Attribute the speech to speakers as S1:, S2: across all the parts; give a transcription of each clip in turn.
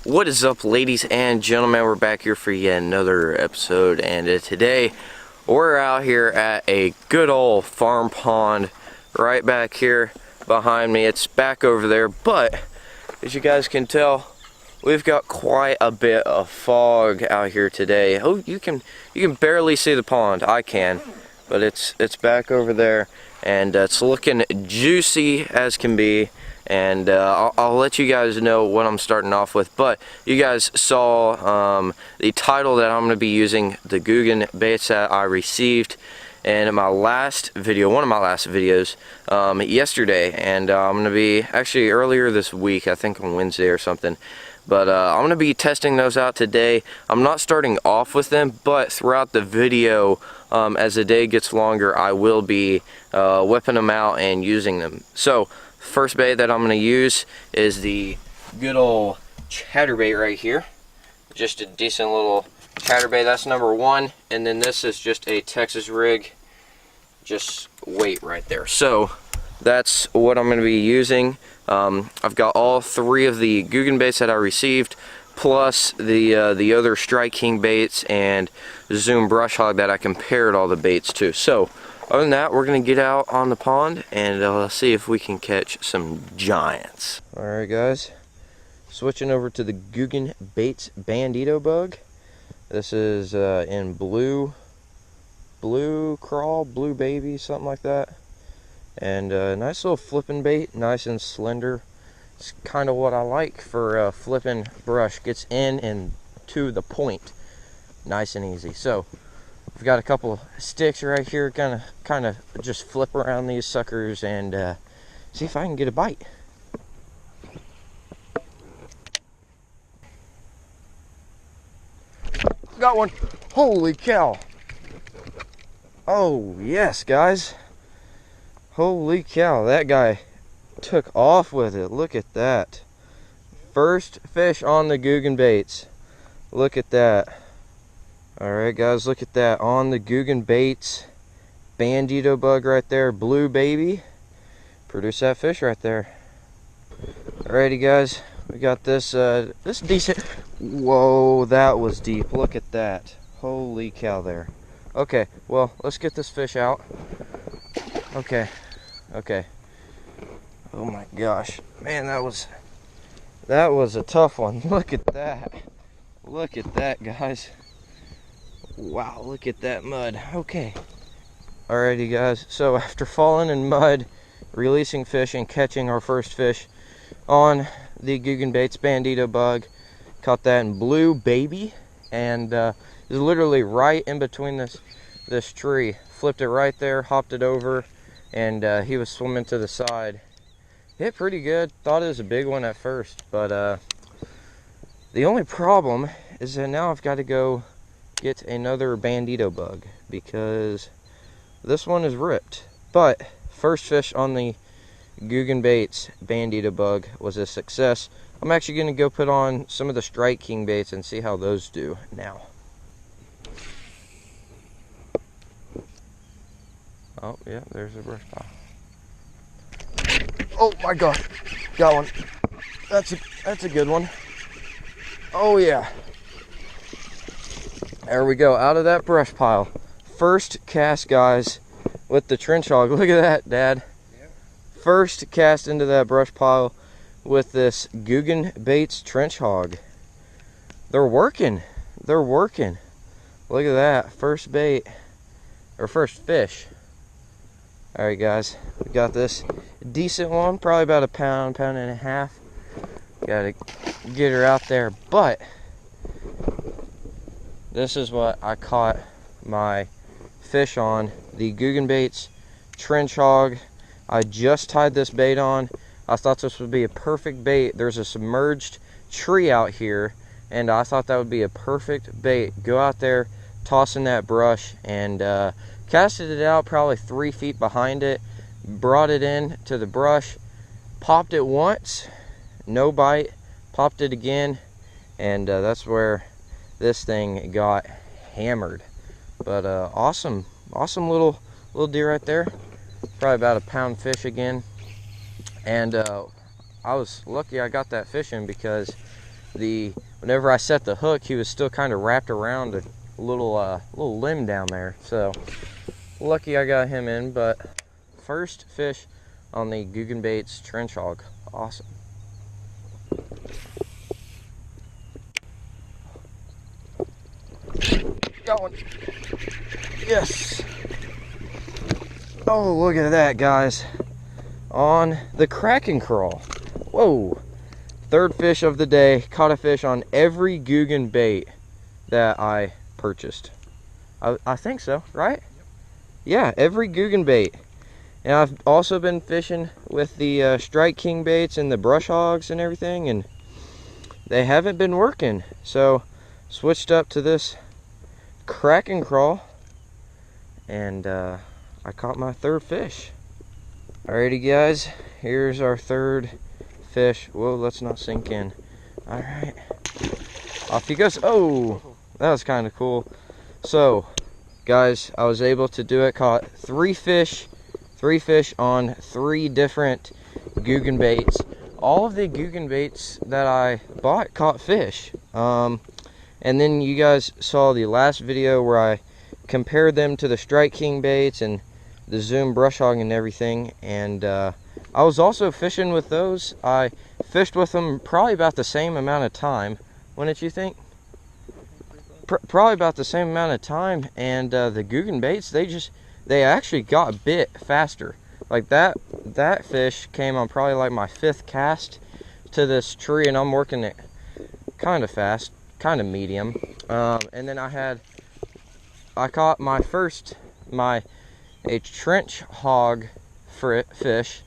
S1: What is up, ladies and gentlemen? We're back here for yet another episode, and today we're out here at a good old farm pond right back here behind me. It's back over there, but as you guys can tell, we've got quite a bit of fog out here today. Oh, you can barely see the pond. I can, but it's back over there, and it's looking juicy as can be. And I'll let you guys know what I'm starting off with. But you guys saw the title that I'm going to be using, the Googan baits that I received in my last video, one of my last videos yesterday. And I'm going to be, actually earlier this week, I think on Wednesday or something. But I'm going to be testing those out today. I'm not starting off with them, but throughout the video, as the day gets longer, I will be whipping them out and using them. So, first bait that I'm going to use is the good old chatterbait right here. Just a decent little chatterbait. That's number one. And then this is just a Texas rig. Just weight right there. So that's what I'm going to be using. I've got all three of the Googan baits that I received, plus the other Strike King baits and Zoom brush hog that I compared all the baits to. So other than that, we're going to get out on the pond and see if we can catch some giants. Alright guys, switching over to the Googan Baits Bandito bug. This is in blue crawl, blue baby, something like that. And nice little flipping bait, nice and slender. It's kind of what I like for flipping brush. Gets in and to the point, nice and easy. So we've got a couple sticks right here, kind of just flip around these suckers and see if I can get a bite. Got one. Holy cow. Oh yes, guys. Holy cow, that guy took off with it. Look at that. First fish on the Googan baits. Look at that. Alright guys, look at that, on the Googan Baits Bandito bug right there, blue baby. Produce that fish right there. Alrighty guys, we got this this decent. Whoa, that was deep. Look at that. Holy cow there. Okay, well, let's get this fish out. Okay. Oh my gosh. Man, that was a tough one. Look at that. Look at that, guys. Wow, look at that mud. Okay. Alrighty guys, so after falling in mud, releasing fish and catching our first fish on the Googan Baits Bandito bug, caught that in blue baby, and is literally right in between this tree. Flipped it right there, hopped it over, and he was swimming to the side. Hit pretty good. Thought it was a big one at first, but the only problem is that now I've got to go get another Bandito bug because this one is ripped. But first fish on the Googan Baits Bandito bug was a success. I'm actually going to go put on some of the Strike King baits and see how those do now. Oh yeah, there's a brush pile. Oh my god, got one. That's a good one. Oh yeah. There we go, out of that brush pile. First cast, guys, with the trench hog. Look at that, Dad. Yep. First cast into that brush pile with this Googan Baits trench hog. They're working. They're working. Look at that. First bait, or first fish. Alright guys, we got this decent one, probably about a pound and a half. Gotta get her out there, but this is what I caught my fish on, the Googan Baits trench hog. I just tied this bait on. I thought this would be a perfect bait. There's a submerged tree out here, and I thought that would be a perfect bait. Go out there, toss in that brush, and casted it out probably 3 feet behind it. Brought it in to the brush, popped it once, no bite, popped it again, and that's where this thing got hammered. But awesome little deer right there. Probably about a pound fish again. And I was lucky I got that fish in because whenever I set the hook, he was still kind of wrapped around a little limb down there. So lucky I got him in. But first fish on the Googan Baits trench hog. Awesome. Going. Yes. Oh, look at that, guys. On the Kraken crawl. Whoa. Third fish of the day. Caught a fish on every Googan bait that I purchased. I think so, right? Yep. Yeah, every Googan bait. And I've also been fishing with the Strike King baits and the brush hogs and everything, and they haven't been working. So switched up to this Kraken crawl, and I caught my third fish. Alrighty, guys, here's our third fish. Whoa, let's not sink in. Alright, off he goes. Oh, that was kind of cool. So guys, I was able to do it. Caught three fish on 3 different Googan baits. All of the Googan baits that I bought caught fish. And then you guys saw the last video where I compared them to the Strike King baits and the Zoom brush hog and everything. And I was also fishing with those. I fished with them probably about the same amount of time. Wouldn't you think? Probably about the same amount of time. And the Googan baits, they actually got bit faster. Like that fish came on probably like my 5th cast to this tree, and I'm working it kind of fast, kind of medium. And then I caught a trench hog fish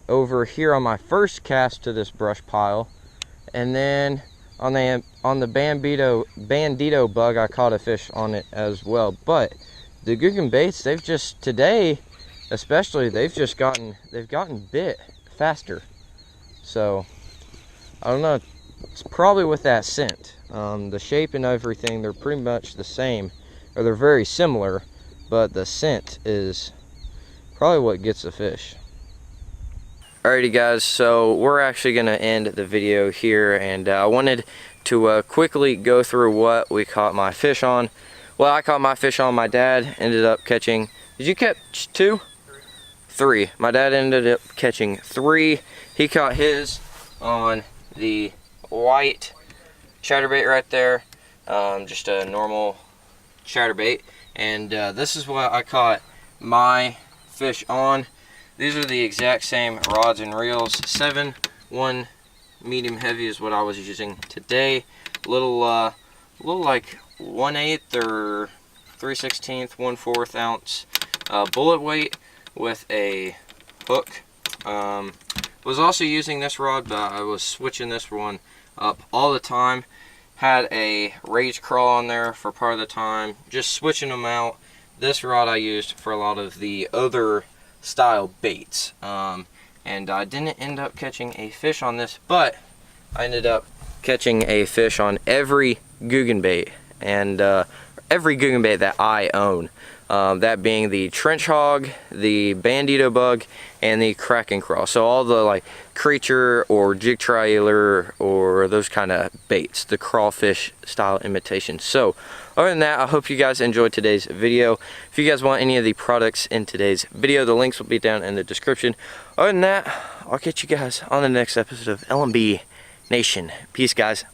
S1: over here on my first cast to this brush pile, and then on the bandito bug I caught a fish on it as well. But the Googan baits, today especially, they've gotten bit faster. So I don't know, it's probably with that scent. The shape and everything, they're pretty much the same, or they're very similar, but the scent is probably what gets the fish. Alrighty, guys, so we're actually going to end the video here, and I wanted to quickly go through what we caught my fish on. Well, I caught my fish on. My dad ended up catching, did you catch 2? 3. My dad ended up catching 3. He caught his on the white chatterbait right there, just a normal chatterbait. And this is what I caught my fish on. These are the exact same rods and reels. 7/1 medium heavy is what I was using today. Little like 1/8 or 3/16, 1/4 ounce bullet weight with a hook. Was also using this rod, but I was switching this one up all the time. Had a rage crawl on there for part of the time, just switching them out. This rod I used for a lot of the other style baits, and I didn't end up catching a fish on this, but I ended up catching a fish on every Googan bait, and every Googan bait that I own, that being the trench hog, the bandito bug, and the Kraken crawl. So all the like creature or jig trailer or those kind of baits, the crawfish style imitation. So other than that, I hope you guys enjoyed today's video. If you guys want any of the products in today's video, the links will be down in the description. Other than that, I'll catch you guys on the next episode of LMB Nation. Peace, guys.